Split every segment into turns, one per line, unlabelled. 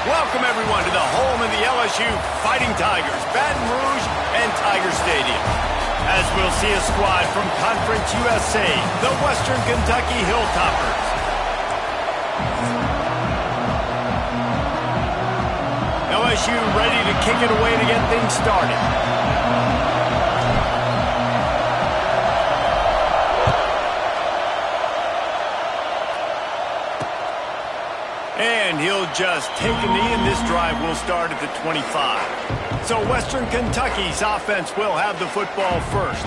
Welcome, everyone, to the home of the LSU Fighting Tigers, Baton Rouge and Tiger Stadium. As we'll see a squad from Conference USA, the Western Kentucky Hilltoppers. LSU ready to kick it away to get things started. And he'll just take a knee, and this drive will start at the 25. So Western Kentucky's offense will have the football first.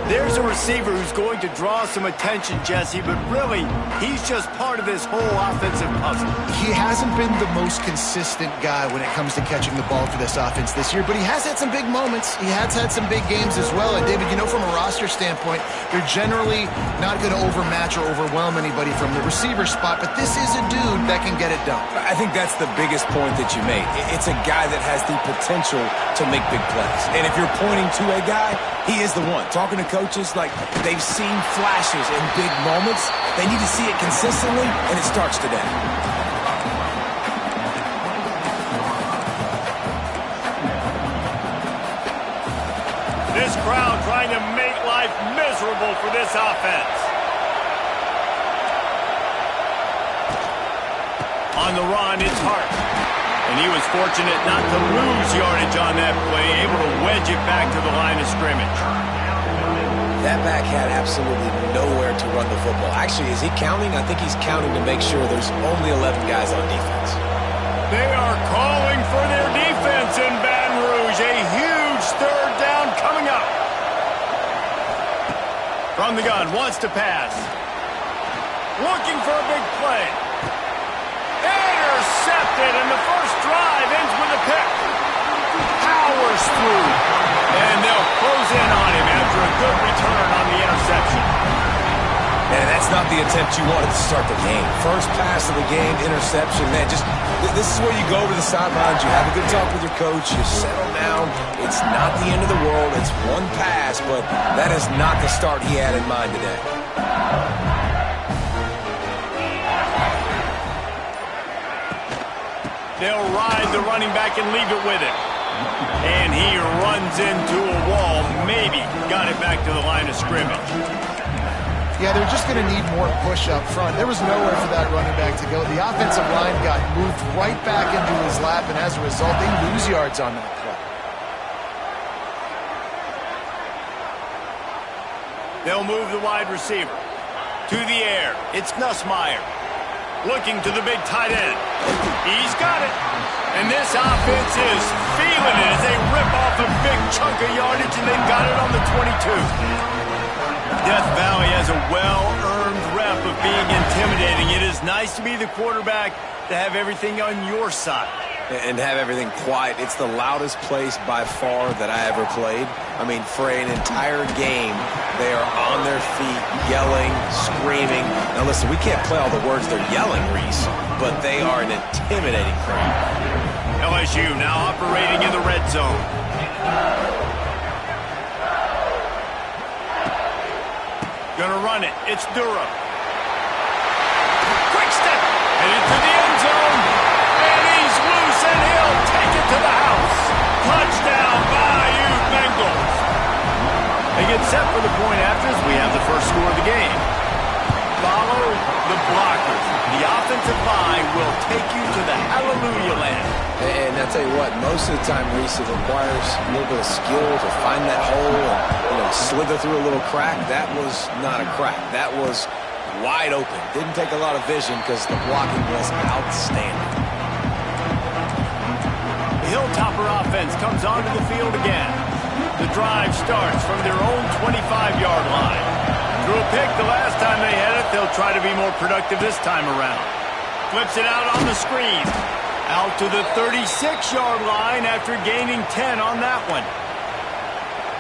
There's a receiver who's going to draw some attention, Jesse, but really, he's just part of this whole offensive puzzle.
He hasn't been the most consistent guy when it comes to catching the ball for this offense this year, but he has had some big moments. He has had some big games as well. And, David, you know, from a roster standpoint, they're generally not going to overmatch or overwhelm anybody from the receiver spot, but this is a dude that can get it done.
I think that's the biggest point that you made. It's a guy that has the potential to make big plays. And if you're pointing to a guy, he is the one. Talking to coaches, like, they've seen flashes in big moments. They need to see it consistently, and it starts today.
This crowd trying to make life miserable for this offense. On the run, it's Hart. And he was fortunate not to lose yardage on that play, able to wedge it back to the line of scrimmage.
That back had absolutely nowhere to run the football. Actually, is he counting? I think he's counting to make sure there's only 11 guys on defense.
They are calling for their defense in Baton Rouge. A huge third down coming up. From the gun, wants to pass. Looking for a big play. Intercepted, and the first drive ends with a pick. Powers through, and they'll close in on him after a good return on the interception.
And that's not the attempt you wanted to start the game. First pass of the game, interception. Man, this is where you go to the sidelines. You have a good talk with your coach. You settle down. It's not the end of the world. It's one pass, but that is not the start he had in mind today.
They'll ride the running back and leave it with him. And he runs into a wall. Maybe got it back to the line of scrimmage.
Yeah, they're just going to need more push up front. There was nowhere for that running back to go. The offensive line got moved right back into his lap, and as a result, they lose yards on that play.
They'll move the wide receiver. To the air, it's Nussmeier. Looking to the big tight end. He's got it. And this offense is feeling it as they rip off a big chunk of yardage, and they've got it on the 22. Death Valley has a well-earned rep of being intimidating. It is nice to be the quarterback, to have everything on your side.
And have everything quiet. It's the loudest place by far that I ever played. I mean, for an entire game, they are on their feet, yelling, screaming. Now listen, we can't play all the words they're yelling, Reese, but they are an intimidating crowd.
LSU now operating in the red zone. Gonna run it. It's Durham. Quick step. And into the end zone. And he's loose, and he'll take it to the house. Touchdown, Bayou Bengals. They get set for the point after as we have the first score of the game. Follow the blockers. The offensive line will take you to the hallelujah land.
And I tell you what, most of the time, Reese, it requires a little bit of skill to find that hole and, slither through a little crack. That was not a crack. That was wide open. Didn't take a lot of vision because the blocking was outstanding.
The Hilltopper offense comes onto the field again. The drive starts from their own 25-yard line. Threw a pick the last time they had it. They'll try to be more productive this time around. Flips it out on the screen. Out to the 36-yard line after gaining 10 on that one.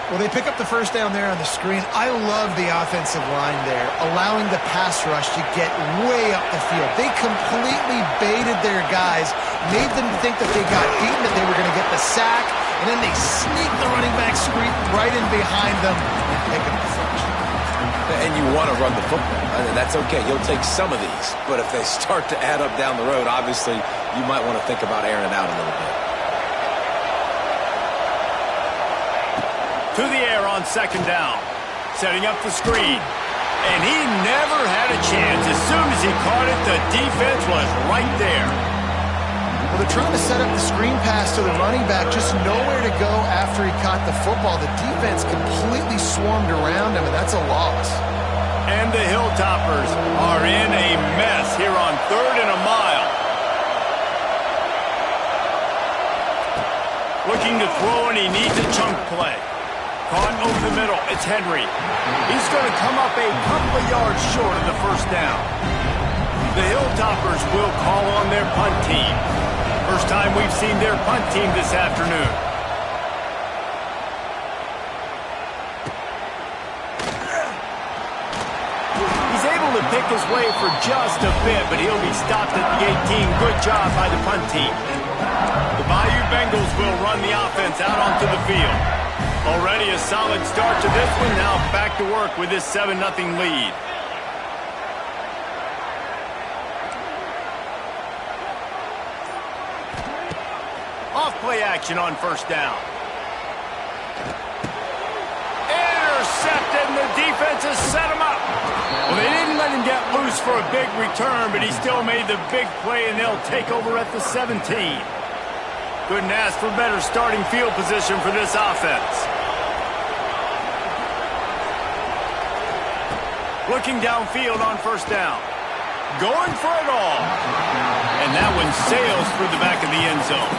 Well, they pick up the first down there on the screen. I love the offensive line there, allowing the pass rush to get way up the field. They completely baited their guys, made them think that they got beaten, that they were going to get the sack, and then they sneak the running back screen right in behind them and pick up the first.
And you want to run the football. And that's okay. You'll take some of these. But if they start to add up down the road, obviously, you might want to think about airing it out a little bit.
To the air on second down. Setting up the screen. And he never had a chance. As soon as he caught it, the defense was right there.
Well, they're trying to set up the screen pass to the running back, just nowhere to go after he caught the football. The defense completely swarmed around him, and that's a loss.
And the Hilltoppers are in a mess here on 3rd and a mile. Looking to throw, and he needs a chunk play. Caught over the middle. It's Henry. He's going to come up a couple of yards short of the first down. The Hilltoppers will call on their punt team. First time we've seen their punt team this afternoon. He's able to pick his way for just a bit, but he'll be stopped at the 18. Good job by the punt team. The Bayou Bengals will run the offense out onto the field. Already a solid start to this one. Now back to work with this 7-0 lead. Off-play action on first down. Intercepted, and the defense has set him up. Well, they didn't let him get loose for a big return, but he still made the big play, and they'll take over at the 17. Couldn't ask for better starting field position for this offense. Looking downfield on first down. Going for it all. And that one sails through the back of the end zone.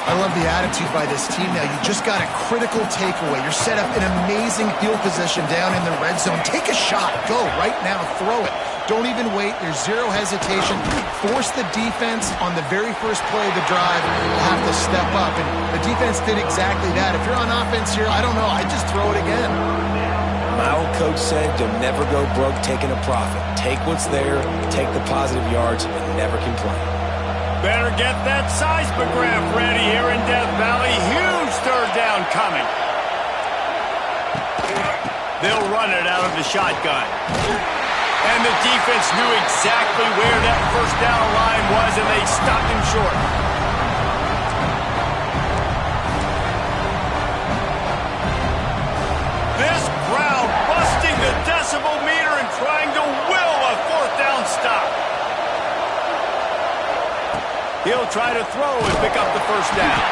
I love the attitude by this team now. You just got a critical takeaway. You're set up in amazing field position down in the red zone. Take a shot. Go right now. Throw it. Don't even wait. There's zero hesitation. Force the defense on the very first play of the drive. You'll have to step up. And the defense did exactly that. If you're on offense here, I don't know. I'd just throw it again.
My old coach said you'll never go broke taking a profit. Take what's there, take the positive yards, and never complain.
Better get that seismograph ready here in Death Valley. Huge third down coming. They'll run it out of the shotgun. And the defense knew exactly where that first down line was, and they stopped him short. This crowd busting the decibel meter and trying to will a fourth down stop. He'll try to throw and pick up the first down.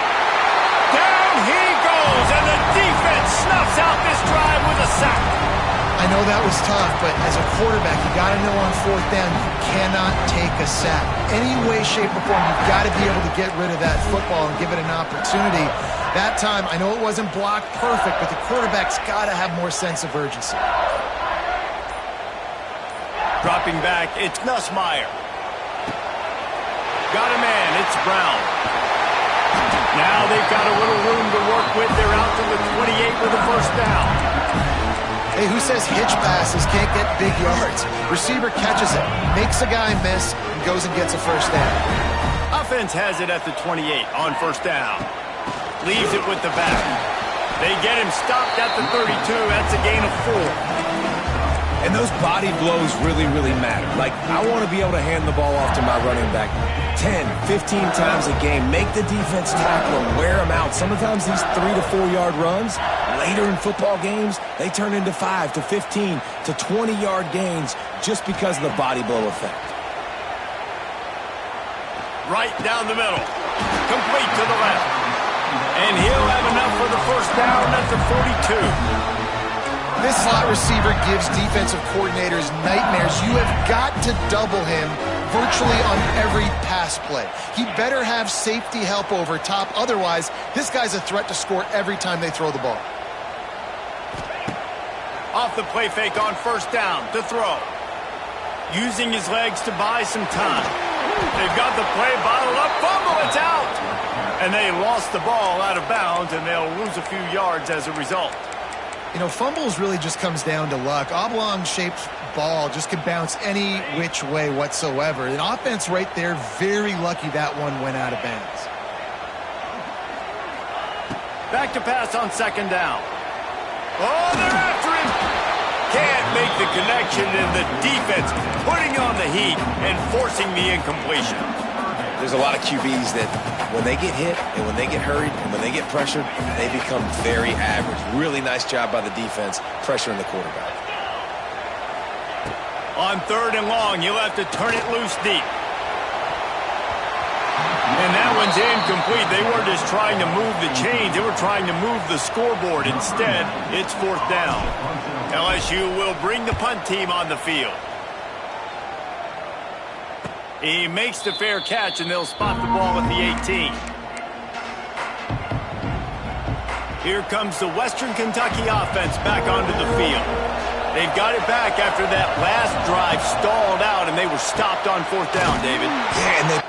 Down he goes, and the defense snuffs out this drive with a sack.
I know that was tough, but as a quarterback, you got to know on fourth down, you cannot take a sack. Any way, shape, or form, you've got to be able to get rid of that football and give it an opportunity. That time, I know it wasn't blocked perfect, but the quarterback's got to have more sense of urgency.
Dropping back, it's Nussmeier. Got a man, it's Brown. Now they've got a little room to work with. They're out to the 28 with the first down.
Hey, who says hitch passes can't get big yards? Receiver catches it, makes a guy miss, and goes and gets a first down.
Offense has it at the 28 on first down. Leaves it with the back. They get him stopped at the 32. That's a gain of 4.
And those body blows really, really matter. Like, I want to be able to hand the ball off to my running back 10, 15 times a game. Make the defense tackle and wear them out. Sometimes these 3 to 4 yard runs, later in football games, they turn into 5 to 15 to 20 yard gains just because of the body blow effect.
Right down the middle. Complete to the left. And he'll have enough for the first down at the 42.
This slot receiver gives defensive coordinators nightmares. You have got to double him virtually on every pass play. He better have safety help over top. Otherwise, this guy's a threat to score every time they throw the ball.
Off the play fake on first down to throw. Using his legs to buy some time. They've got the play bottled up. Fumble, it's out. And they lost the ball out of bounds, and they'll lose a few yards as a result.
You know, fumbles really just comes down to luck. Oblong-shaped ball just can bounce any which way whatsoever. An offense right there, very lucky that one went out of bounds.
Back to pass on second down. Oh, they're after him. can't make the connection, and the defense putting on the heat and forcing the incompletion.
There's a lot of QBs that when they get hit and when they get hurried and when they get pressured, they become very average. Really nice job by the defense pressuring the quarterback.
On 3rd and long, you'll have to turn it loose deep. And that one's incomplete. They weren't just trying to move the chains. They were trying to move the scoreboard. Instead, it's 4th down. LSU will bring the punt team on the field. He makes the fair catch, and they'll spot the ball at the 18. Here comes the Western Kentucky offense back onto the field. They've got it back after that last drive stalled out, and they were stopped on 4th down, David.
Yeah, and they...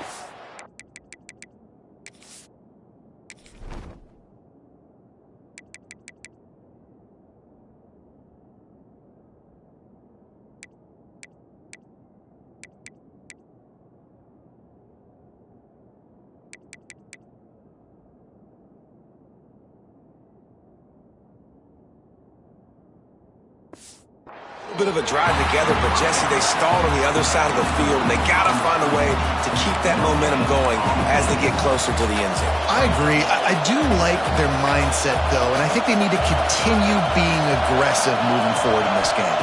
bit of a drive together, but Jesse, they stalled on the other side of the field, and they got to find a way to keep that momentum going as they get closer to the end zone.
I agree. I do like their mindset, though, and I think they need to continue being aggressive moving forward in this game.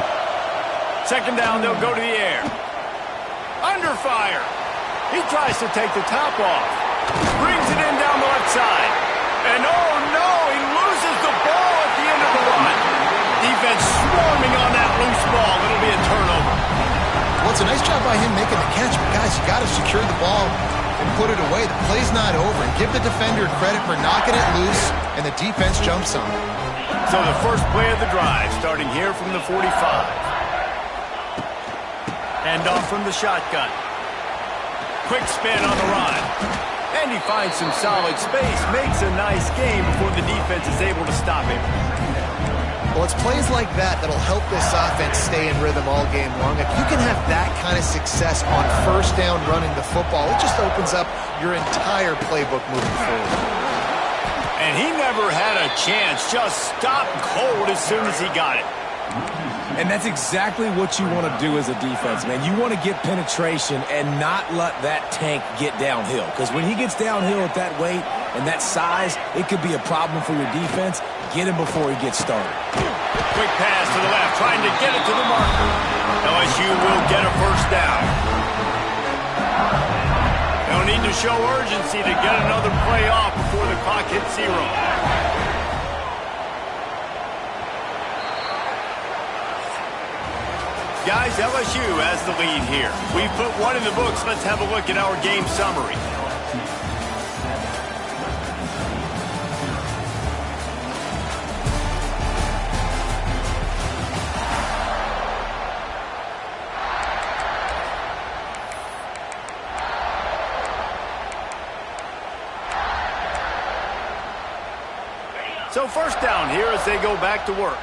2nd down, they'll go to the air. Under fire. He tries to take the top off. Brings it in down the left side. And oh no, he loses the ball at the end of the run. Defense swarming on that loose ball. It'll be a turnover.
Well, it's a nice job by him making the catch, but guys, you got to secure the ball and put it away. The play's not over. And give the defender credit for knocking it loose, and the defense jumps on it.
So the first play of the drive, starting here from the 45. Hand off from the shotgun. Quick spin on the run. And he finds some solid space. Makes a nice game before the defense is able to stop him.
Well, it's plays like that that'll help this offense stay in rhythm all game long. If you can have that kind of success on 1st down running the football, it just opens up your entire playbook moving forward.
And he never had a chance. Just stopped cold as soon as he got it.
And that's exactly what you want to do as a defense, man. You want to get penetration and not let that tank get downhill. Because when he gets downhill at that weight and that size, it could be a problem for your defense. Get him before he gets started.
Quick pass to the left, trying to get it to the marker. LSU will get a 1st down. They'll need to show urgency to get another play off before the clock hits 0. Guys, LSU has the lead here. We've put 1 in the books. Let's have a look at our game summary. So 1st down here as they go back to work.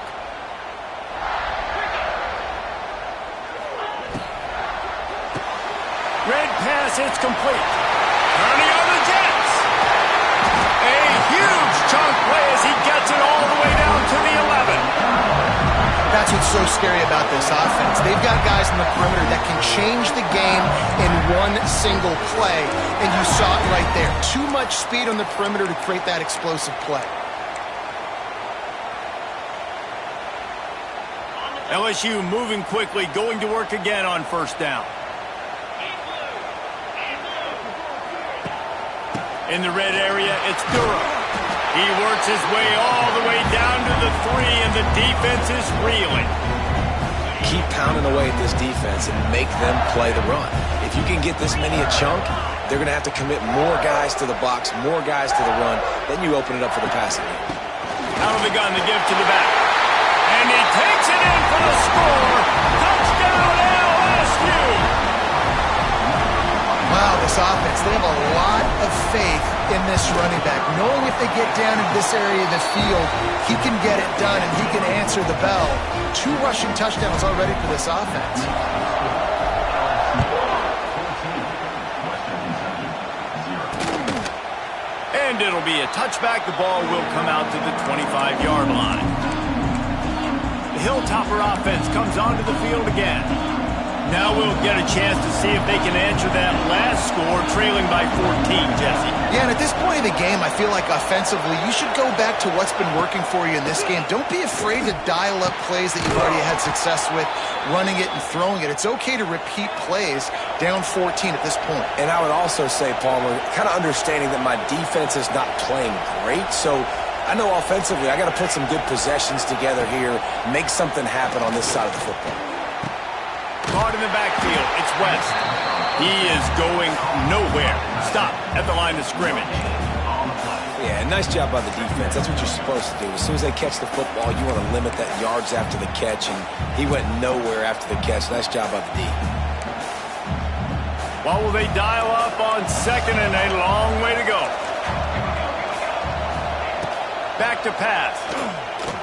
Red pass, it's complete. Turning on the Jets. A huge chunk play as he gets it all the way down to the 11.
That's what's so scary about this offense. They've got guys in the perimeter that can change the game in one single play, and you saw it right there. Too much speed on the perimeter to create that explosive play.
LSU moving quickly, going to work again on 1st down. In the red area, it's Durham. He works his way all the way down to the 3, and the defense is reeling.
Keep pounding away at this defense and make them play the run. If you can get this many a chunk, they're going to have to commit more guys to the box, more guys to the run. Then you open it up for the passing game.
Out of the gun, the give to the back. And he takes it in for the score. Touchdown, LSU!
Wow, this offense, they have a lot of faith in this running back. Knowing if they get down in this area of the field, he can get it done and he can answer the bell. 2 rushing touchdowns already for this offense.
And it'll be a touchback. The ball will come out to the 25-yard line. Hilltopper offense comes onto the field again. Now we'll get a chance to see if they can answer that last score, trailing by 14, Jesse.
Yeah, and at this point in the game, I feel like offensively, you should go back to what's been working for you in this game. Don't be afraid to dial up plays that you've already had success with, running it and throwing it. It's okay to repeat plays down 14 at this point.
And I would also say, Palmer, kind of understanding that my defense is not playing great, so I know offensively I got to put some good possessions together here, make something happen on this side of the football.
Caught in the backfield. It's West. He is going nowhere. Stop at the line of scrimmage.
Yeah, nice job by the defense. That's what you're supposed to do. As soon as they catch the football, you want to limit that yards after the catch, and he went nowhere after the catch. Nice job by the D.
What will they dial up on second and a long way to go? Back to pass.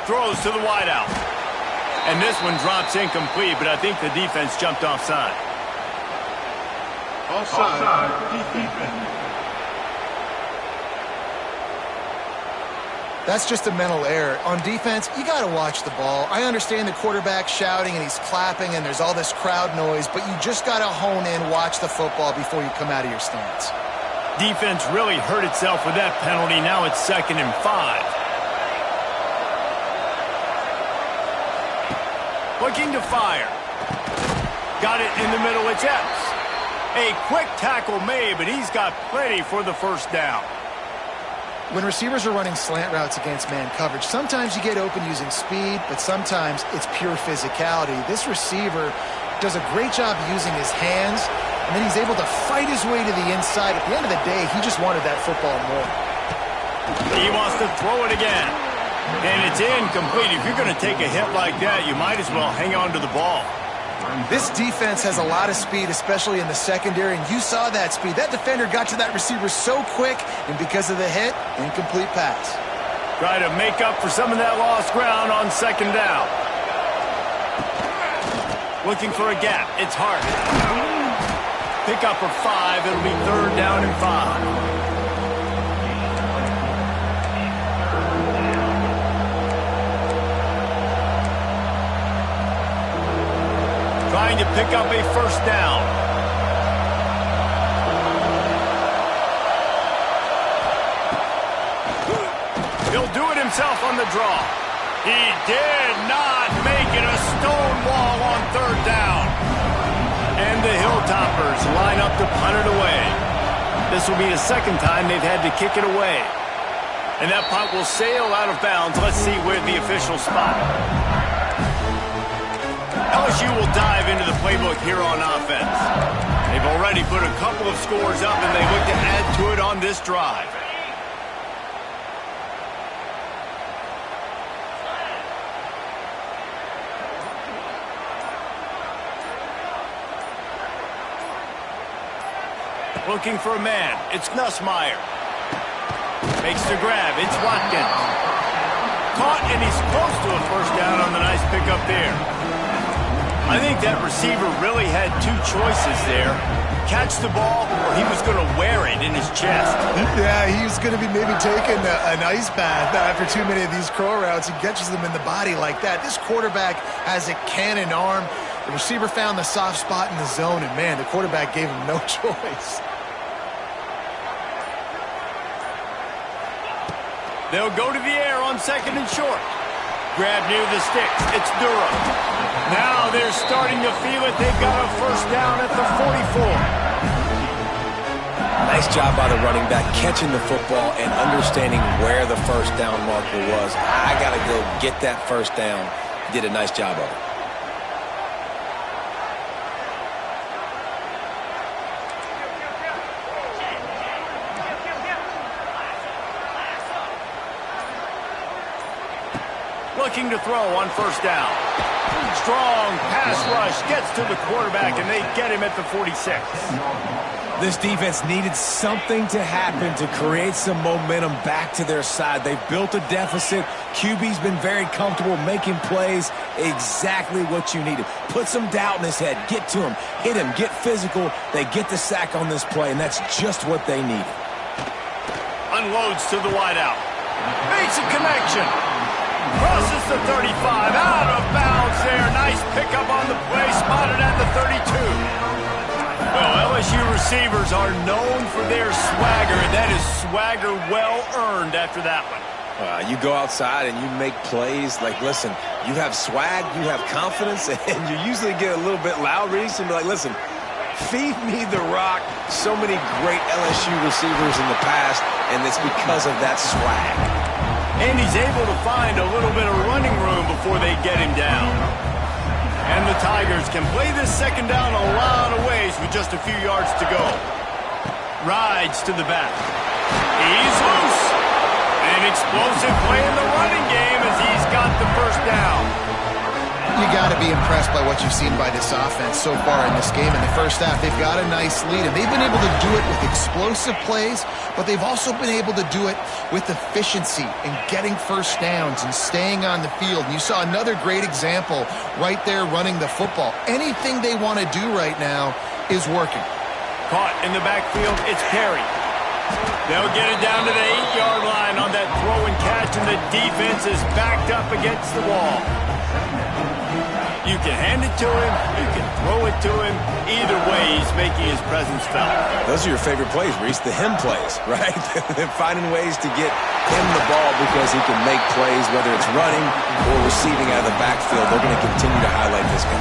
Throws to the wideout. And this one drops incomplete, but I think the defense jumped offside.
Offside. Defense.
That's just a mental error. On defense, you got to watch the ball. I understand the quarterback shouting and he's clapping and there's all this crowd noise, but you just got to hone in, watch the football before you come out of your stance.
Defense really hurt itself with that penalty. Now it's 2nd and 5. Looking to fire. Got it in the middle. It's Epps. A quick tackle made, but he's got plenty for the first down.
When receivers are running slant routes against man coverage, sometimes you get open using speed, but sometimes it's pure physicality. This receiver does a great job using his hands, and then he's able to fight his way to the inside. At the end of the day, he just wanted that football more.
He wants to throw it again. And it's incomplete. If you're going to take a hit like that, you might as well hang on to the ball.
This defense has a lot of speed, especially in the secondary, and you saw that speed. That defender got to that receiver so quick, and because of the hit, incomplete pass.
Try to make up for some of that lost ground on 2nd down. Looking for a gap. It's Hart. Pick up for 5. It'll be 3rd down and 5. Trying to pick up a first down. He'll do it himself on the draw. He did not make it a stone wall on 3rd down. And the Hilltoppers line up to punt it away. This will be the 2nd time they've had to kick it away. And that punt will sail out of bounds. Let's see where the officials spot it. LSU will dive into the playbook here on offense. They've already put a couple of scores up, and they look to add to it on this drive. Looking for a man. It's Nussmeier. Makes the grab. It's Watkins. Caught, and he's close to a first down on the nice pickup there. I think that receiver really had 2 choices there. Catch the ball, or he was going to wear it in his chest.
Yeah, he was going to be maybe taking an ice bath after too many of these crow routes. He catches them in the body like that. This quarterback has a cannon arm. The receiver found the soft spot in the zone, and, man, the quarterback gave him no choice.
They'll go to the air on 2nd and short. Grab near the sticks. It's Durham. Now they're starting to feel it. They've got a first down at the 44.
Nice job by the running back catching the football and understanding where the first down marker was. I got to go get that first down. He did a nice job of it.
Looking to throw on first down. Strong pass rush gets to the quarterback, and they get him at the 46.
This defense needed something to happen to create some momentum back to their side. They've built a deficit. QB's been very comfortable making plays. Exactly what you needed. Put some doubt in his head. Get to him. Hit him. Get physical. They get the sack on this play, and that's just what they needed.
Unloads to the wideout. Makes a connection. Crosses the 35, out of bounds there. Nice pickup on the play, spotted at the 32. Well, LSU receivers are known for their swagger. That is swagger well earned after that one.
You go outside and you make plays. Like, listen, you have swag, you have confidence, and you usually get a little bit loud, Reese, and be like, listen, feed me the rock. So many great LSU receivers in the past, and it's because of that swag.
And he's able to find a little bit of running room before they get him down. And the Tigers can play this second down a lot of ways with just a few yards to go. Rides to the back. He's loose. An explosive play in the running game as he's got the first down.
You got to be impressed by what you've seen by this offense so far in this game. In the first half, they've got a nice lead, and they've been able to do it with explosive plays, but they've also been able to do it with efficiency and getting first downs and staying on the field. And you saw another great example right there running the football. Anything they want to do right now is working.
Caught in the backfield, it's Perry. They'll get it down to the 8-yard line on that throw and catch, and the defense is backed up against the wall. You can hand it to him, you can throw it to him. Either way, he's making his presence felt.
Those are your favorite plays, Reese, the him plays, right? They're finding ways to get him the ball because he can make plays, whether it's running or receiving out of the backfield. They're going to continue to highlight this guy.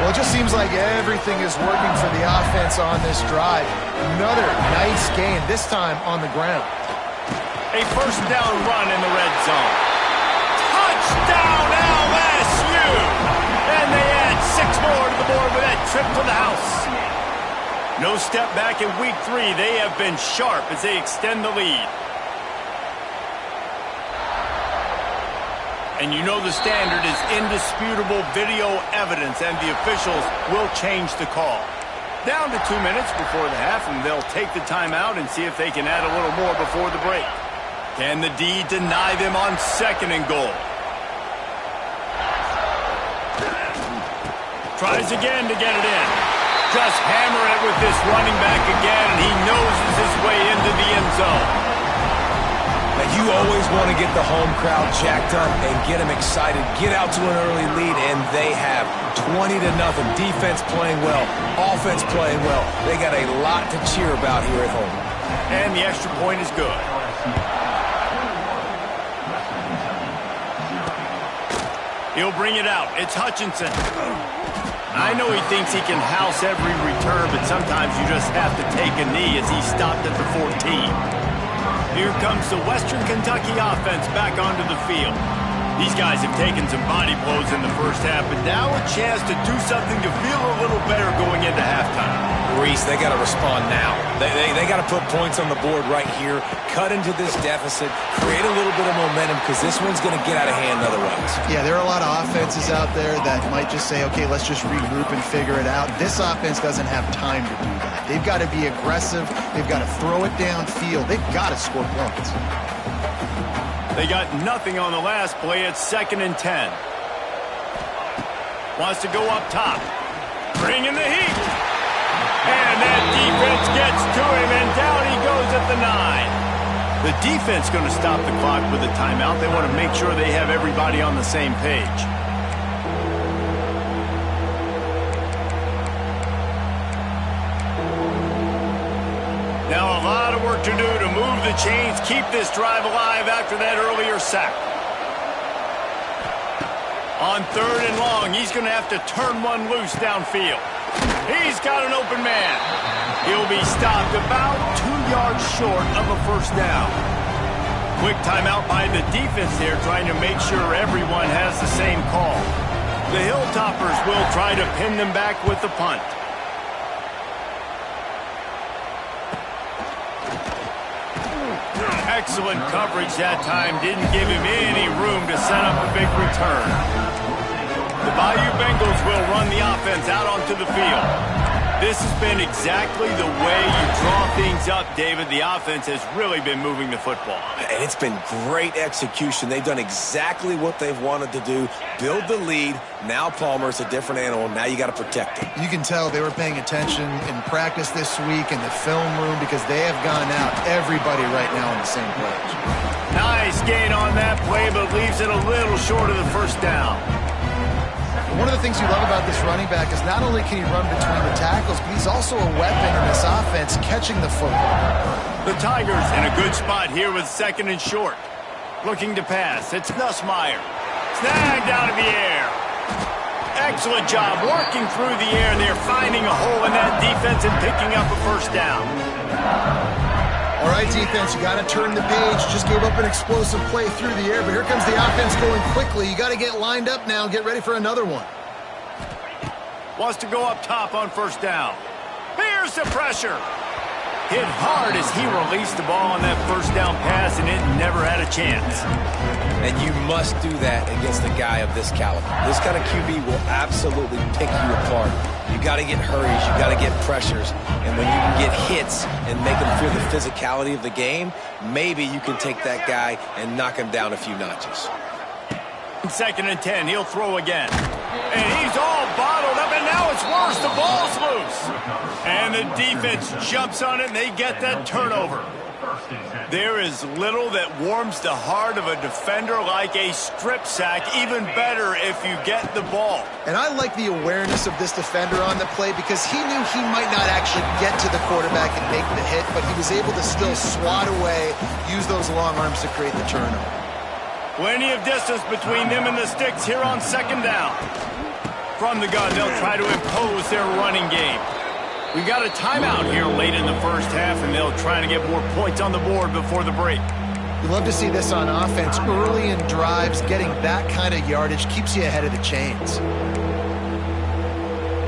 Well, it just seems like everything is working for the offense on this drive. Another nice gain, this time on the ground.
A first down run in the red zone. Touchdown LSU! And they add 6 more to the board with that trip to the house. No step back in week 3. They have been sharp as they extend the lead. And you know the standard is indisputable video evidence, and the officials will change the call. Down to 2 minutes before the half, and they'll take the timeout and see if they can add a little more before the break. Can the D deny them on 2nd and goal? Tries again to get it in. Just hammer it with this running back again, and he noses his way into the end zone.
Now, you always want to get the home crowd jacked up and get them excited. Get out to an early lead, and they have 20-0. Defense playing well, offense playing well. They got a lot to cheer about here at home.
And the extra point is good. He'll bring it out. It's Hutchinson. I know he thinks he can house every return, but sometimes you just have to take a knee as he stopped at the 14. Here comes the Western Kentucky offense back onto the field. These guys have taken some body blows in the first half, but now a chance to do something to feel a little better going into halftime.
Reese, they got to respond now. They got to put points on the board right here, cut into this deficit, create a little bit of momentum, because this one's going to get out of hand otherwise.
Yeah, there are a lot of offenses out there that might just say, okay, let's just regroup and figure it out. This offense doesn't have time to do that. They've got to be aggressive. They've got to throw it downfield. They've got to score points.
They got nothing on the last play. It's 2nd and 10. Wants to go up top. Bring in the heat. And that defense gets to him, and down he goes at the 9. The defense going to stop the clock with a timeout. They want to make sure they have everybody on the same page. Now a lot of work to do to move the chains, keep this drive alive after that earlier sack. On 3rd and long, he's going to have to turn one loose downfield. He's got an open man. He'll be stopped about 2 yards short of a first down. Quick timeout by the defense there, trying to make sure everyone has the same call. The Hilltoppers will try to pin them back with the punt. Excellent coverage that time. Didn't give him any room to set up a big return. The Bayou Bengals will run the offense out onto the field. This has been exactly the way you draw things up, David. The offense has really been moving the football.
And it's been great execution. They've done exactly what they've wanted to do. Build the lead. Now Palmer's a different animal. Now you got to protect him.
You can tell they were paying attention in practice this week in the film room because they have gone out everybody right now on the same page.
Nice gain on that play, but leaves it a little short of the first down.
One of the things you love about this running back is not only can he run between the tackles, but he's also a weapon in this offense catching the football.
The Tigers in a good spot here with 2nd and short. Looking to pass. It's Nussmeier. Snagged out of the air. Excellent job working through the air. They're finding a hole in that defense and picking up a first down.
All right, defense, you got to turn the page. Just gave up an explosive play through the air, but here comes the offense going quickly. You got to get lined up now. Get ready for another one.
Wants to go up top on first down. Here's the pressure. Hit hard as he released the ball on that first down pass, and it never had a chance.
And you must do that against a guy of this caliber. This kind of QB will absolutely pick you apart. You got to get hurries. You got to get pressures. And when you can get hits and make him feel the physicality of the game, maybe you can take that guy and knock him down a few notches.
2nd and 10, he'll throw again. And he's all bottled up, and now it's worse. The ball's loose. And the defense jumps on it, and they get that turnover. There is little that warms the heart of a defender like a strip sack, even better if you get the ball.
And I like the awareness of this defender on the play because he knew he might not actually get to the quarterback and make the hit, but he was able to still swat away, use those long arms to create the turnover.
Plenty of distance between them and the sticks here on 2nd down. From the gun, they'll try to impose their running game. We got a timeout here late in the first half, and they'll try to get more points on the board before the break.
We love to see this on offense. Early in drives, getting that kind of yardage keeps you ahead of the chains.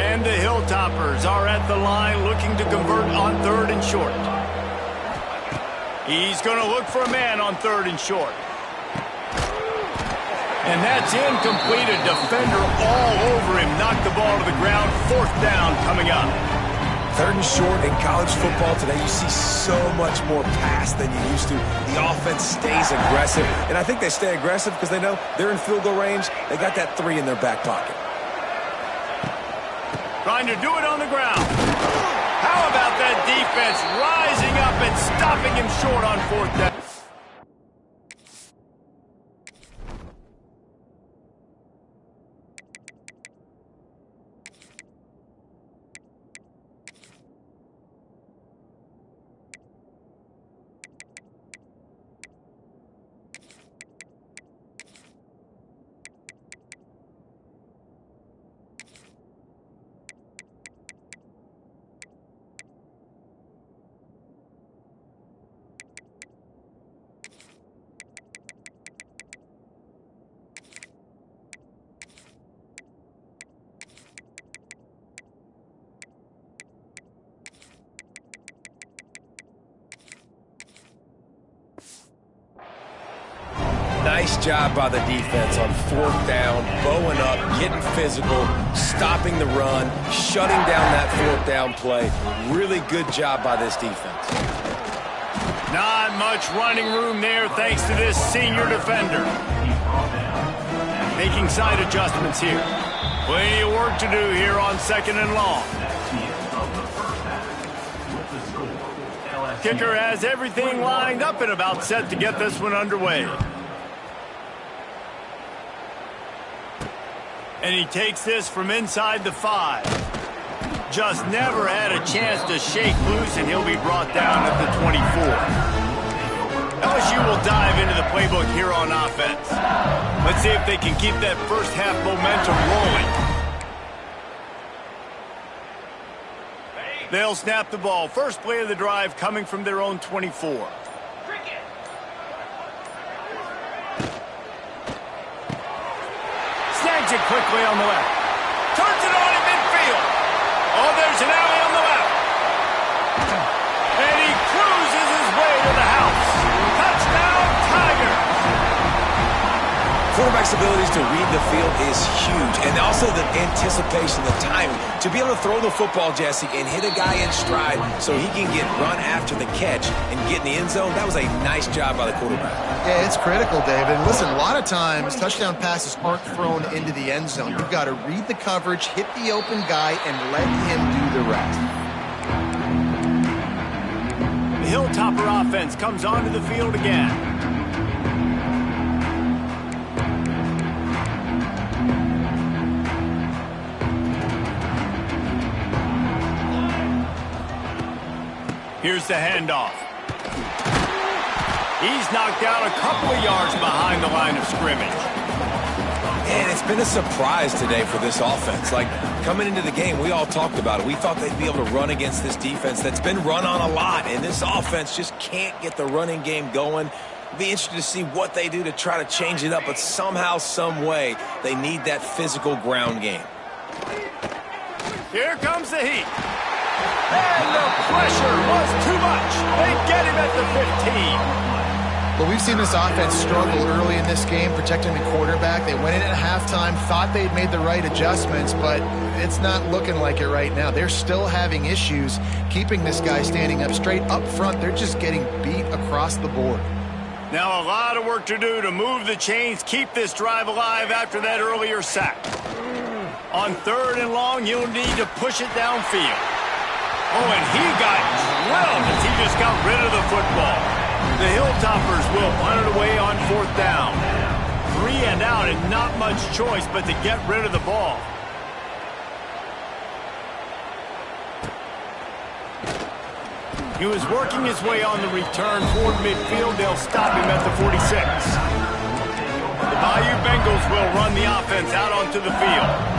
And the Hilltoppers are at the line looking to convert on 3rd and short. He's going to look for a man on 3rd and short. And that's incomplete. A defender all over him. Knocked the ball to the ground. 4th down coming up.
3rd and short in college football today, you see so much more pass than you used to. The offense stays aggressive, and I think they stay aggressive because they know they're in field goal range. They got that 3 in their back pocket.
Trying to do it on the ground. How about that defense rising up and stopping him short on 4th down?
Nice job by the defense on 4th down, bowing up, getting physical, stopping the run, shutting down that 4th down play. Really good job by this defense.
Not much running room there thanks to this senior defender. Making side adjustments here. Plenty of work to do here on 2nd and long. Kicker has everything lined up and about set to get this one underway. And he takes this from inside the 5. Just never had a chance to shake loose, and he'll be brought down at the 24. LSU will dive into the playbook here on offense. Let's see if they can keep that first half momentum rolling. They'll snap the ball. First play of the drive coming from their own 24. Snags it quickly on the left. Turns it on in midfield. Oh, there's an alley on the left. And he cruises his way to the house. Touchdown, Tigers.
Quarterback quarterback's abilities to read the field is huge, and also the anticipation, the timing. To be able to throw the football, Jesse, and hit a guy in stride so he can get run after the catch and get in the end zone, that was a nice job by the quarterback.
Yeah, it's critical, David. Listen, a lot of times, touchdown passes aren't thrown into the end zone. You've got to read the coverage, hit the open guy, and let him do the rest.
The Hilltopper offense comes onto the field again. Here's the handoff. He's knocked out a couple of yards behind the line of scrimmage.
And it's been a surprise today for this offense. Like, coming into the game, we all talked about it. We thought they'd be able to run against this defense that's been run on a lot, and this offense just can't get the running game going. It'll be interesting to see what they do to try to change it up, but somehow, some way, they need that physical ground game.
Here comes the heat. And the pressure was too much. They get him at the 15.
But we've seen this offense struggle early in this game, protecting the quarterback. They went in at halftime, thought they'd made the right adjustments, but it's not looking like it right now. They're still having issues keeping this guy standing up straight. Up front, they're just getting beat across the board.
Now a lot of work to do to move the chains, keep this drive alive after that earlier sack. On 3rd and long, you'll need to push it downfield. Oh, and he got drilled as he just got rid of the football. The Hilltoppers will punt it away on 4th down. 3 and out and not much choice but to get rid of the ball. He was working his way on the return toward midfield. They'll stop him at the 46. The Bayou Bengals will run the offense out onto the field.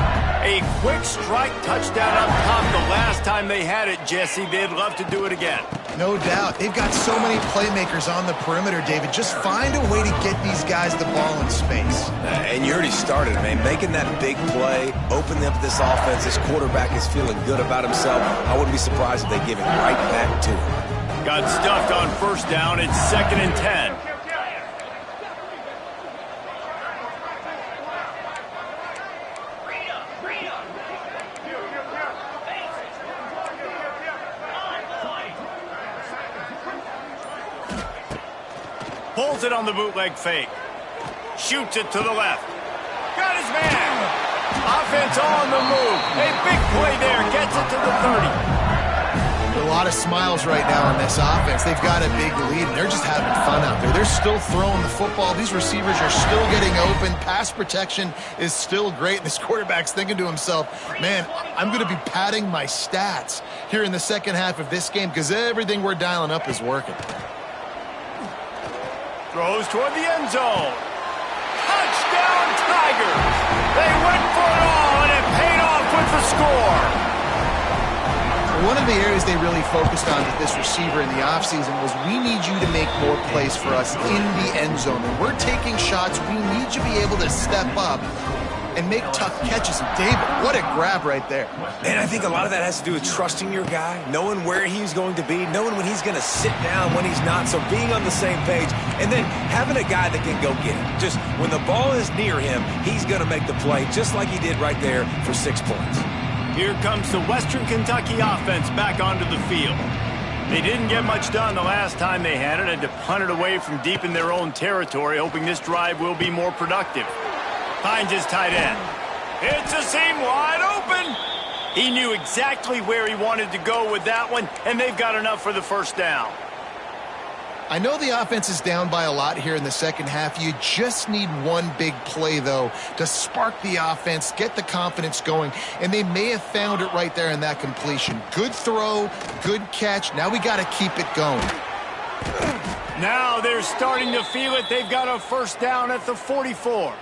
A quick strike touchdown up top the last time they had it, Jesse. They'd love to do it again.
No doubt. They've got so many playmakers on the perimeter, David. Just find a way to get these guys the ball in space.
And you already started, man. Making that big play, opening up this offense. This quarterback is feeling good about himself. I wouldn't be surprised if they give it right back to him.
Got stuffed on 1st down. It's 2nd and 10. Pulls it on the bootleg fake. Shoots it to the left. Got his man. Offense on the move. A big play there. Gets it to the 30.
A lot of smiles right now on this offense. They've got a big lead, and they're just having fun out there. They're still throwing the football. These receivers are still getting open. Pass protection is still great. This quarterback's thinking to himself, man, I'm going to be padding my stats here in the second half of this game because everything we're dialing up is working.
Throws toward the end zone. Touchdown, Tigers! They went for it all, and it paid off with the score.
One of the areas they really focused on with this receiver in the offseason was we need you to make more plays for us in the end zone. When we're taking shots, we need you to be able to step up and make tough catches. And David, what a grab right there.
And I think a lot of that has to do with trusting your guy, knowing where he's going to be, knowing when he's going to sit down, when he's not, so being on the same page, and then having a guy that can go get it. Just when the ball is near him, he's going to make the play, just like he did right there for 6 points.
Here comes the Western Kentucky offense back onto the field. They didn't get much done the last time they had it, and to punt it away from deep in their own territory, hoping this drive will be more productive. Finds his tight end. It's a seam wide open. He knew exactly where he wanted to go with that one, and they've got enough for the 1st down.
I know the offense is down by a lot here in the second half. You just need one big play, though, to spark the offense, get the confidence going, and they may have found it right there in that completion. Good throw, good catch. Now we got to keep it going.
Now they're starting to feel it. They've got a 1st down at the 44.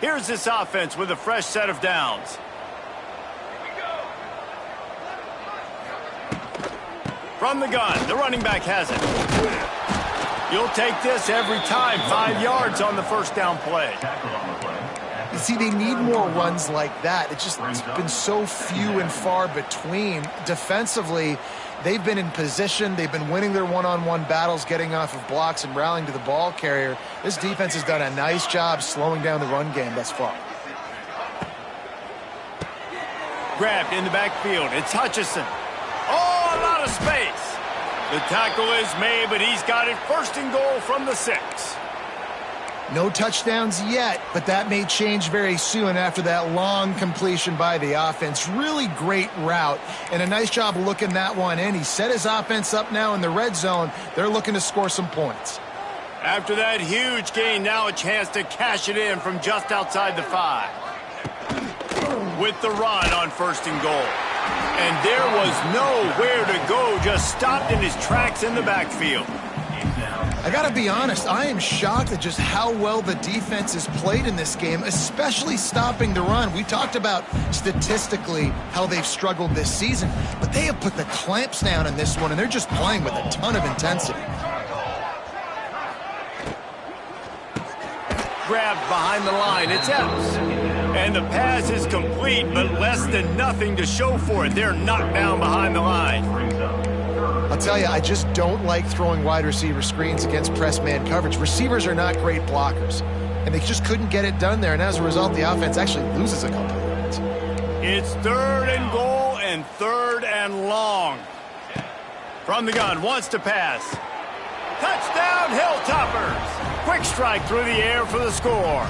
Here's this offense with a fresh set of downs. From the gun, the running back has it. You'll take this every time. 5 yards on the 1st down play.
See, they need more runs like that. It's been so few and far between. Defensively, they've been in position. They've been winning their one-on-one battles, getting off of blocks and rallying to the ball carrier. This defense has done a nice job slowing down the run game thus far.
Grabbed in the backfield. It's Hutchinson. Oh, a lot of space. The tackle is made, but he's got it first and goal from the 6.
No touchdowns yet, but that may change very soon after that long completion by the offense. Really great route, and a nice job looking that one in. He set his offense up now in the red zone. They're looking to score some points.
After that huge gain, now a chance to cash it in from just outside the 5. With the run on first and goal. And there was nowhere to go, just stopped in his tracks in the backfield.
I got to be honest, I am shocked at just how well the defense has played in this game, especially stopping the run. We talked about statistically how they've struggled this season, but they have put the clamps down in this one, and they're just playing with a ton of intensity.
Grabbed behind the line, it's Epps. And the pass is complete, but less than nothing to show for it. They're knocked down behind the line.
I'll tell you, I just don't like throwing wide receiver screens against press man coverage. Receivers are not great blockers, and they just couldn't get it done there, and as a result, the offense actually loses a couple of yards.
It's 3rd and goal and 3rd and long. From the gun, wants to pass. Touchdown, Hilltoppers! Quick strike through the air for the score.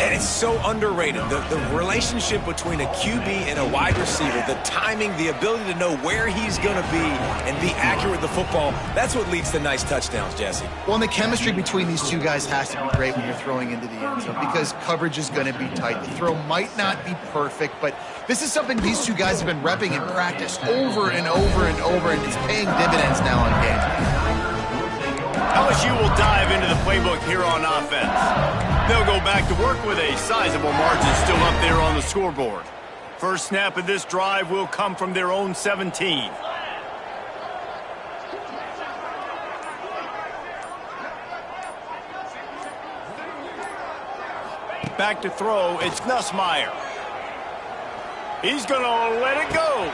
And it's so underrated. The relationship between a QB and a wide receiver, the timing, the ability to know where he's going to be and be accurate with the football, that's what leads to nice touchdowns, Jesse.
Well, and the chemistry between these two guys has to be great when you're throwing into the end zone because coverage is going to be tight. The throw might not be perfect, but this is something these two guys have been repping in practice over and over and over, and it's paying dividends now on game.
LSU will dive into the playbook here on offense. They'll go back to work with a sizable margin still up there on the scoreboard. First snap of this drive will come from their own 17. Back to throw, it's Nussmeier. He's going to let it go.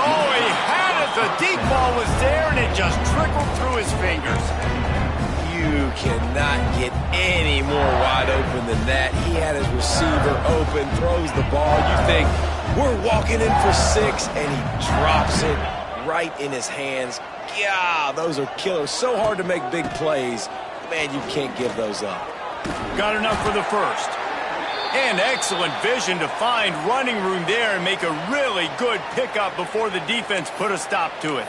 Oh, he had it. The deep ball was there, and it just trickled through his fingers.
You cannot get any more wide open than that. He had his receiver open, throws the ball. You think, we're walking in for 6, and he drops it right in his hands. Yeah, those are killers. So hard to make big plays. Man, you can't give those up.
Got enough for the first. And excellent vision to find running room there and make a really good pickup before the defense put a stop to it.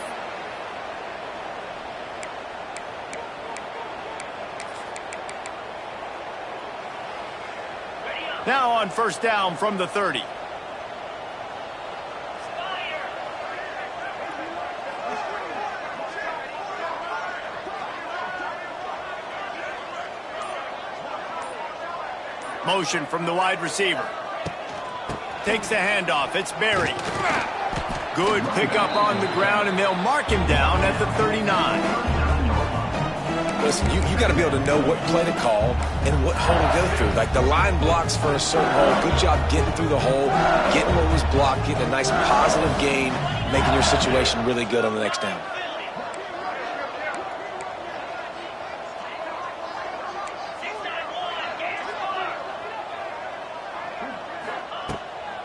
Now on first down from the 30. Motion from the wide receiver. Takes the handoff. It's Berry. Good pickup on the ground, and they'll mark him down at the 39.
Listen, you got to be able to know what play to call and what hole to go through. Like the line blocks for a certain hole. Good job getting through the hole, getting what was blocked, getting a nice positive gain, making your situation really good on the next down.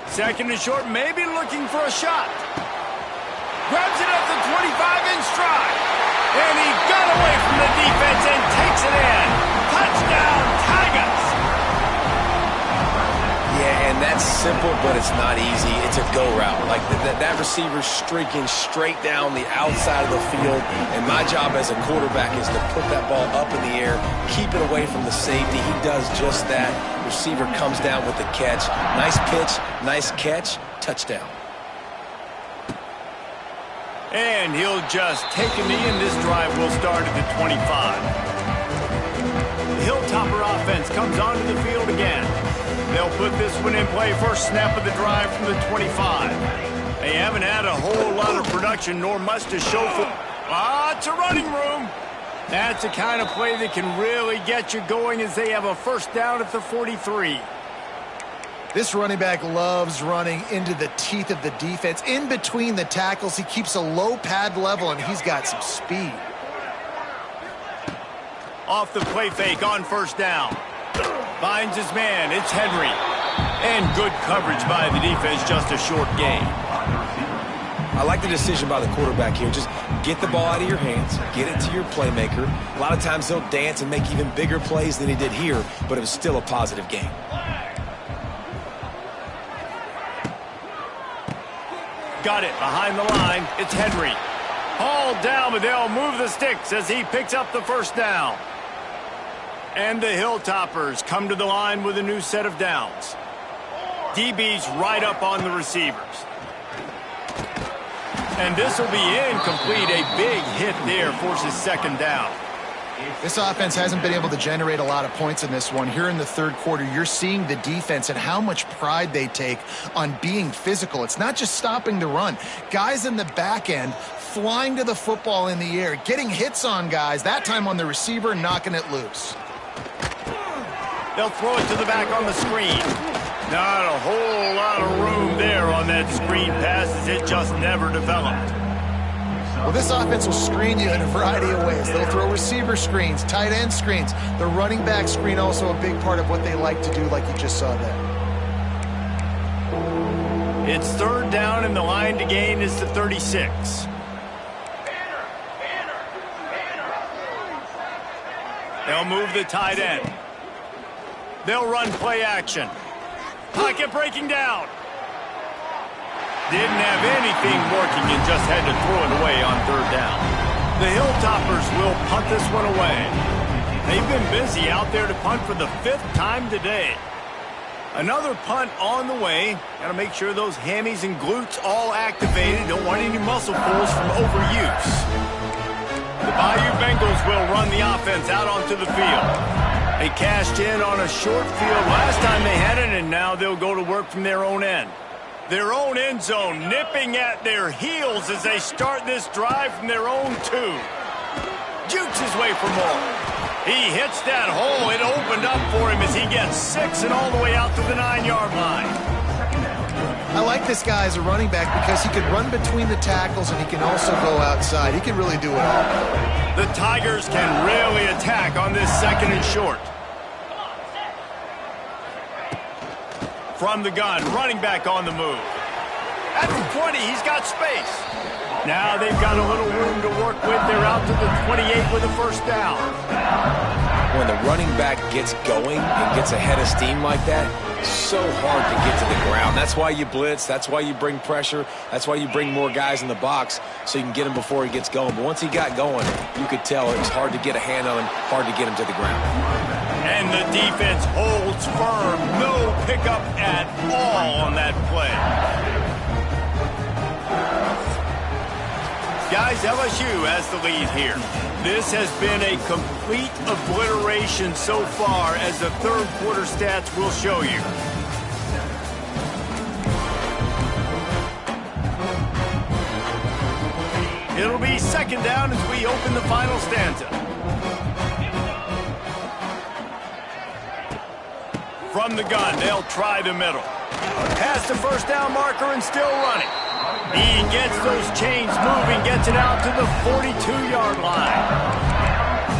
Second and short, maybe looking for a shot. Grabs it at the 25 in stride. And he got away from the defense and takes it in. Touchdown, Tigers!
Yeah, and that's simple, but it's not easy. It's a go route. Like that receiver's streaking straight down the outside of the field. And my job as a quarterback is to put that ball up in the air, keep it away from the safety. He does just that. Receiver comes down with the catch. Nice pitch, nice catch, touchdown.
And he'll just take a knee, and this drive will start at the 25. The Hilltopper offense comes onto the field again. They'll put this one in play first snap of the drive from the 25. They haven't had a whole lot of production nor much to show for. Lots of running room. That's the kind of play that can really get you going as they have a first down at the 43.
This running back loves running into the teeth of the defense. In between the tackles, he keeps a low pad level, and he's got some speed.
Off the play fake on first down. Finds his man. It's Henry. And good coverage by the defense, just a short gain.
I like the decision by the quarterback here. Just get the ball out of your hands, get it to your playmaker. A lot of times he'll dance and make even bigger plays than he did here, but it was still a positive game.
Got it behind the line. It's Henry. Hauled down, but they'll move the sticks as he picks up the first down. And the Hilltoppers come to the line with a new set of downs. DB's right up on the receivers. And this will be incomplete. A big hit there forces second down.
This offense hasn't been able to generate a lot of points in this one. Here in the third quarter, you're seeing the defense and how much pride they take on being physical. It's not just stopping the run. Guys in the back end flying to the football in the air, getting hits on guys, that time on the receiver, knocking it loose.
They'll throw it to the back on the screen. Not a whole lot of room there on that screen pass as it just never developed.
Well, this offense will screen you in a variety of ways. They'll throw receiver screens, tight end screens. The running back screen also a big part of what they like to do, like you just saw there.
It's third down, and the line to gain is the 36. They'll move the tight end. They'll run play action. Pocket breaking down. Didn't have anything working and just had to throw it away on third down. The Hilltoppers will punt this one away. They've been busy out there to punt for the 5th time today. Another punt on the way. Got to make sure those hammies and glutes all activated. Don't want any muscle pulls from overuse. The Bayou Bengals will run the offense out onto the field. They cashed in on a short field last time they had it, and now they'll go to work from their own end. Their own end zone nipping at their heels as they start this drive from their own 2. Jukes his way for more. He hits that hole. It opened up for him as he gets 6 and all the way out to the 9-yard line.
I like this guy as a running back because he can run between the tackles and he can also go outside. He can really do it all.
The Tigers can really attack on this second and short. From the gun, running back on the move. At the 20, he's got space. Now they've got a little room to work with. They're out to the 28 with a first down.
When the running back gets going and gets ahead of steam like that, it's so hard to get to the ground. That's why you blitz. That's why you bring pressure. That's why you bring more guys in the box so you can get him before he gets going. But once he got going, you could tell it was hard to get a hand on him, hard to get him to the ground.
And the defense holds firm. No pickup at all on that play. Guys, LSU has the lead here. This has been a complete obliteration so far, as the third quarter stats will show you. It'll be second down as we open the final stanza. From the gun, they'll try the middle. Past the first down marker and still running. He gets those chains moving, gets it out to the 42-yard line.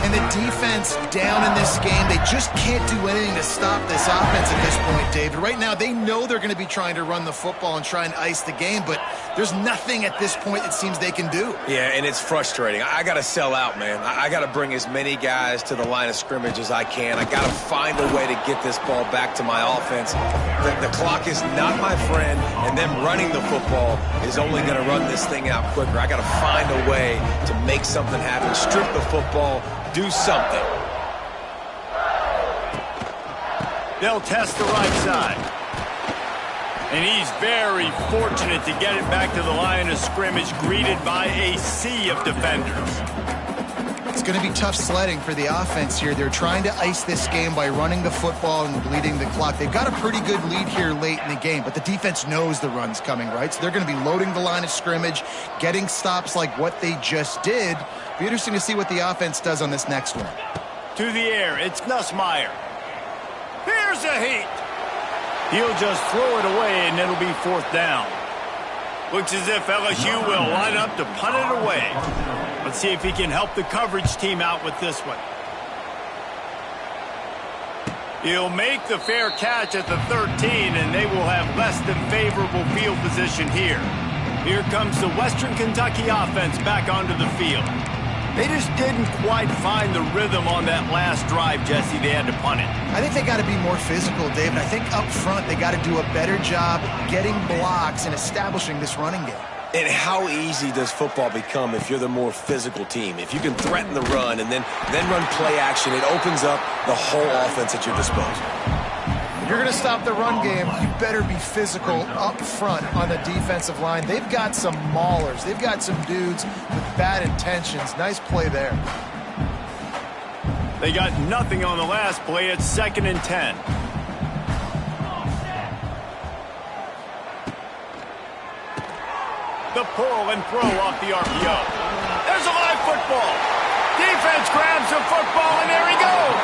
And the defense down in this game, they just can't do anything to stop this offense at this point, David. Right now, they know they're going to be trying to run the football and try and ice the game, but there's nothing at this point it seems they can do.
Yeah, and it's frustrating. I got to sell out, man. I got to bring as many guys to the line of scrimmage as I can. I got to find a way to get this ball back to my offense. The clock is not my friend, and them running the football is only going to run this thing out quicker. I got to find a way to make something happen, strip the football, do something.
They'll test the right side. And he's very fortunate to get it back to the line of scrimmage, greeted by a sea of defenders.
It's going to be tough sledding for the offense here. They're trying to ice this game by running the football and bleeding the clock. They've got a pretty good lead here late in the game, but the defense knows the run's coming, right? So they're going to be loading the line of scrimmage, getting stops like what they just did. Be interesting to see what the offense does on this next one.
To the air, it's Nussmeier. Here's a heat. He'll just throw it away, and it'll be 4th down. Looks as if LSU will line up to punt it away. Let's see if he can help the coverage team out with this one. He'll make the fair catch at the 13, and they will have less than favorable field position here. Here comes the Western Kentucky offense back onto the field. They just didn't quite find the rhythm on that last drive, Jesse. They had to punt it.
I think they got to be more physical, David. I think up front they got to do a better job getting blocks and establishing this running game.
And how easy does football become if you're the more physical team? If you can threaten the run and then run play action, it opens up the whole offense at your disposal.
If you're going to stop the run game, you better be physical up front on the defensive line. They've got some maulers. They've got some dudes with bad intentions. Nice play there.
They got nothing on the last play. It's 2nd and 10. The pull and throw off the RPO. There's a live football. Defense grabs the football, and there he goes.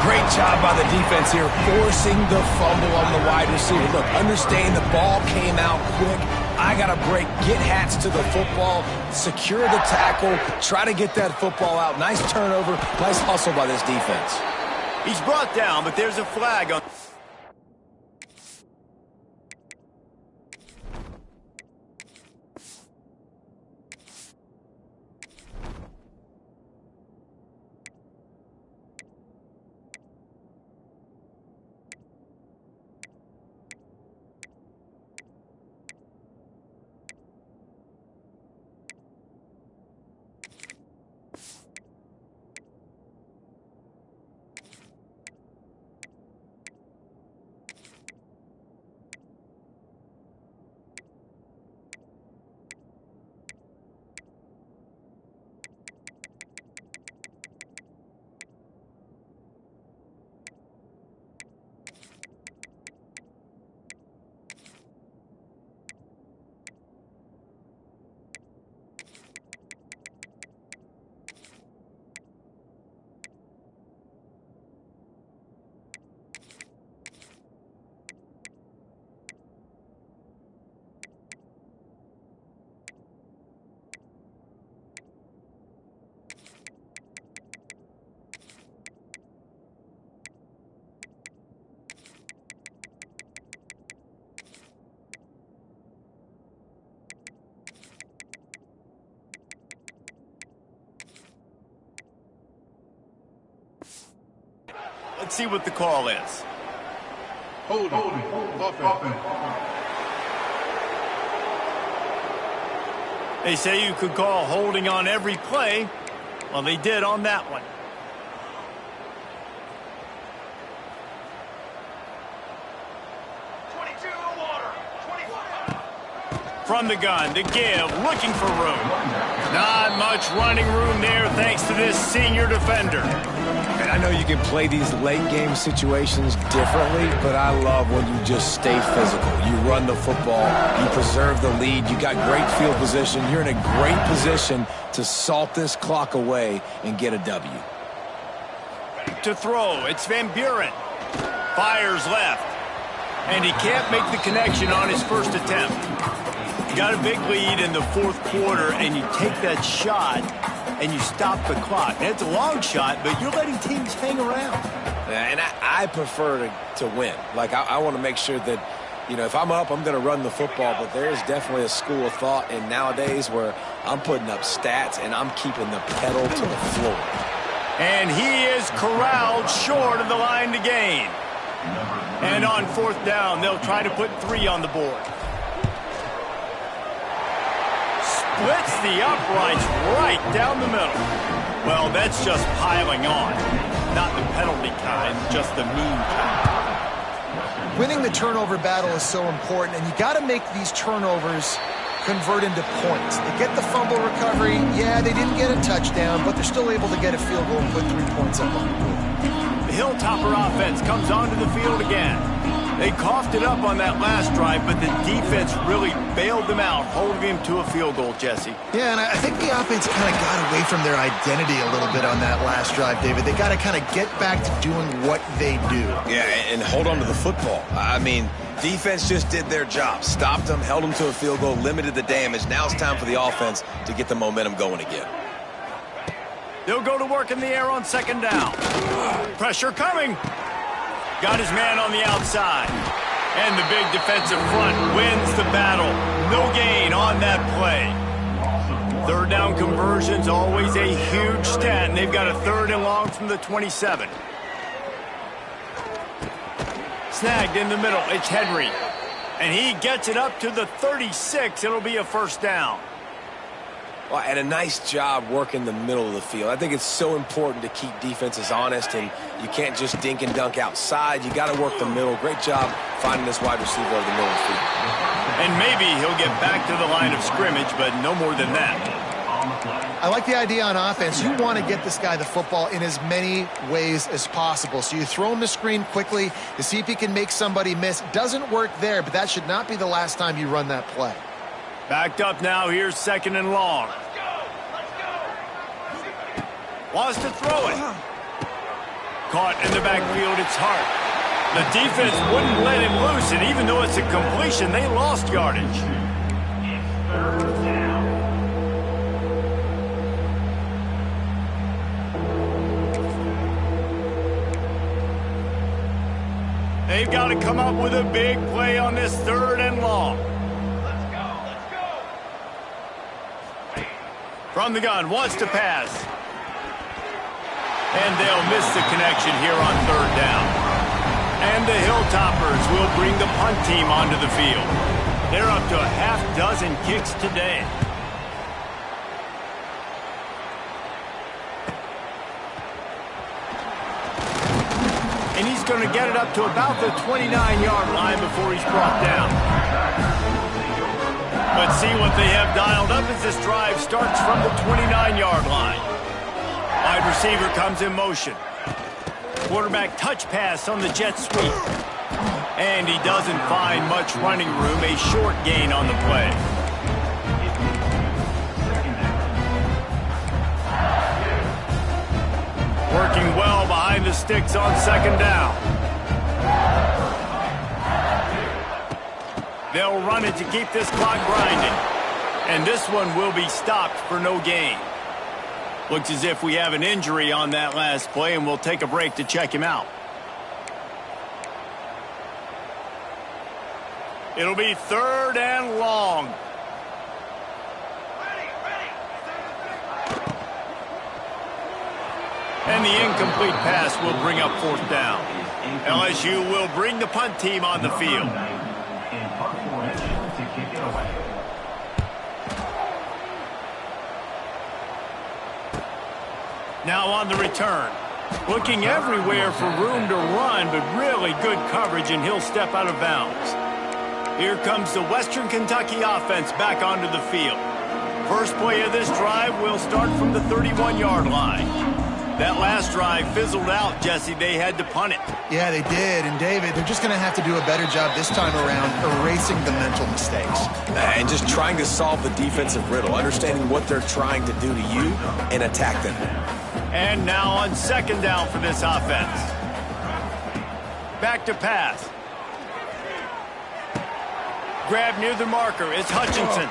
Great job by the defense here, forcing the fumble on the wide receiver. Look, understand the ball came out quick. I got to break, get hats to the football, secure the tackle, try to get that football out. Nice turnover, nice hustle by this defense.
He's brought down, but there's a flag on. Let's see what the call is.
Holding. Offense.
They say you could call holding on every play. Well, they did on that one. From the gun to give, looking for room. Not much running room there thanks to this senior defender.
And I know you can play these late game situations differently, but I love when you just stay physical. You run the football, you preserve the lead, you got great field position. You're in a great position to salt this clock away and get a W.
To throw, it's Van Buren. Fires left. And he can't make the connection on his first attempt. You got a big lead in the 4th quarter, and you take that shot, and you stop the clock. And it's a long shot, but you're letting teams hang around.
Yeah, and I prefer to win. Like, I want to make sure that, you know, if I'm up, I'm going to run the football. But there is definitely a school of thought in nowadays where I'm putting up stats and I'm keeping the pedal to the floor.
And he is corralled short of the line to gain. And on 4th down, they'll try to put 3 on the board. Splits the uprights right down the middle. Well, that's just piling on. Not the penalty kind, just the mean kind.
Winning the turnover battle is so important, and you got to make these turnovers convert into points. They get the fumble recovery. Yeah, they didn't get a touchdown, but they're still able to get a field goal and put 3 points up on the board.
The Hilltopper offense comes onto the field again. They coughed it up on that last drive, but the defense really bailed them out, holding him to a field goal, Jesse.
Yeah, and I think the offense kind of got away from their identity a little bit on that last drive, David. They got to kind of get back to doing what they do.
Yeah, and hold on to the football. I mean, defense just did their job. Stopped them, held them to a field goal, limited the damage. Now it's time for the offense to get the momentum going again.
They'll go to work in the air on second down. Pressure coming. Got his man on the outside. And the big defensive front wins the battle. No gain on that play. Third down conversion's always a huge stat, and they've got a 3rd and long from the 27. Snagged in the middle. It's Henry. And he gets it up to the 36. It'll be a 1st down.
Well, and a nice job working the middle of the field. I think it's so important to keep defenses honest, and you can't just dink and dunk outside. You got to work the middle. Great job finding this wide receiver over the middle of the field.
And maybe he'll get back to the line of scrimmage, but no more than that.
I like the idea on offense. You want to get this guy the football in as many ways as possible. So you throw him the screen quickly to see if he can make somebody miss. Doesn't work there, but that should not be the last time you run that play.
Backed up now. Here's 2nd and long. Wants to throw it. Caught in the backfield. It's Hart. The defense wouldn't let him loose, and even though it's a completion, they lost yardage. They've got to come up with a big play on this 3rd and long. From the gun, wants to pass. And they'll miss the connection here on 3rd down. And the Hilltoppers will bring the punt team onto the field. They're up to a half-dozen kicks today. And he's going to get it up to about the 29-yard line before he's brought down. Let's see what they have dialed up as this drive starts from the 29-yard line. Wide receiver comes in motion. Quarterback touch pass on the jet sweep. And he doesn't find much running room. A short gain on the play. Working well behind the sticks on 2nd down. They'll run it to keep this clock grinding. And this one will be stopped for no gain. Looks as if we have an injury on that last play, and we'll take a break to check him out. It'll be 3rd and long. And the incomplete pass will bring up 4th down. LSU will bring the punt team on the field. Now on the return. Looking everywhere for room to run, but really good coverage, and he'll step out of bounds. Here comes the Western Kentucky offense back onto the field. First play of this drive will start from the 31-yard line. That last drive fizzled out, Jesse. They had to punt it.
Yeah, they did. And, David, they're just going to have to do a better job this time around erasing the mental mistakes.
And just trying to solve the defensive riddle, understanding what they're trying to do to you and attack them.
And now on 2nd down for this offense. Back to pass. Grab near the marker. It's Hutchinson.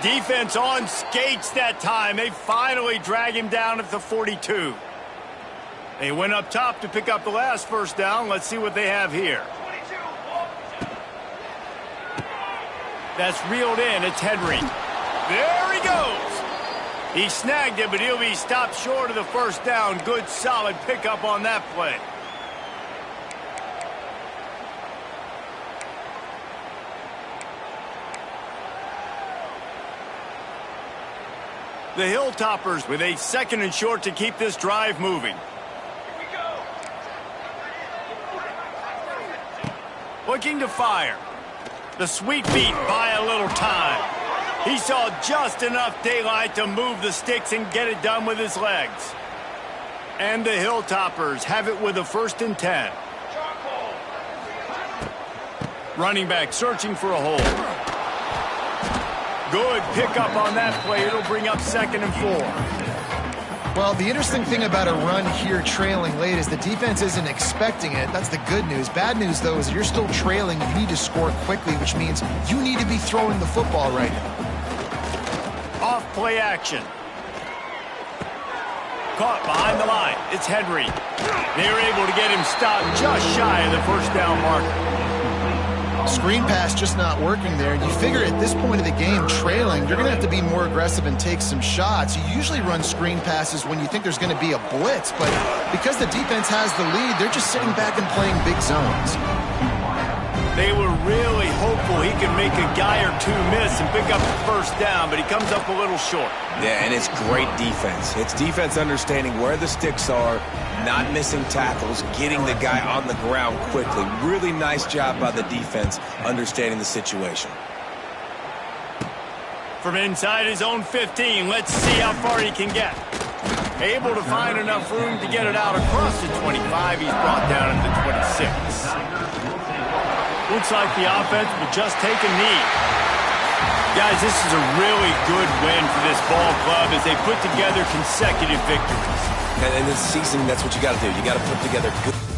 Defense on skates that time. They finally drag him down at the 42. They went up top to pick up the last 1st down. Let's see what they have here. That's reeled in. It's Henry. There he goes. He snagged it, but he'll be stopped short of the 1st down. Good, solid pickup on that play. The Hilltoppers with a 2nd and short to keep this drive moving. Looking to fire. The sweet beat by a little time. He saw just enough daylight to move the sticks and get it done with his legs. And the Hilltoppers have it with a 1st and 10. Running back searching for a hole. Good pickup on that play. It'll bring up 2nd and 4.
Well, the interesting thing about a run here trailing late is the defense isn't expecting it. That's the good news. Bad news, though, is you're still trailing. You need to score quickly, which means you need to be throwing the football right now.
Off play action. Caught behind the line. It's Henry. They were able to get him stopped just shy of the 1st down marker.
Screen pass just not working there. You figure at this point of the game, trailing, you're going to have to be more aggressive and take some shots. You usually run screen passes when you think there's going to be a blitz, but because the defense has the lead, they're just sitting back and playing big zones.
They were really hopeful he could make a guy or two miss and pick up the 1st down, but he comes up a little short.
Yeah, and it's great defense. It's defense understanding where the sticks are, not missing tackles, getting the guy on the ground quickly. Really nice job by the defense understanding the situation.
From inside his own 15, let's see how far he can get. Able to find enough room to get it out across the 25. He's brought down at the 26. Looks like the offense will just take a knee. Guys, this is a really good win for this ball club as they put together consecutive victories.
And in this season, that's what you got to do. You got to put together good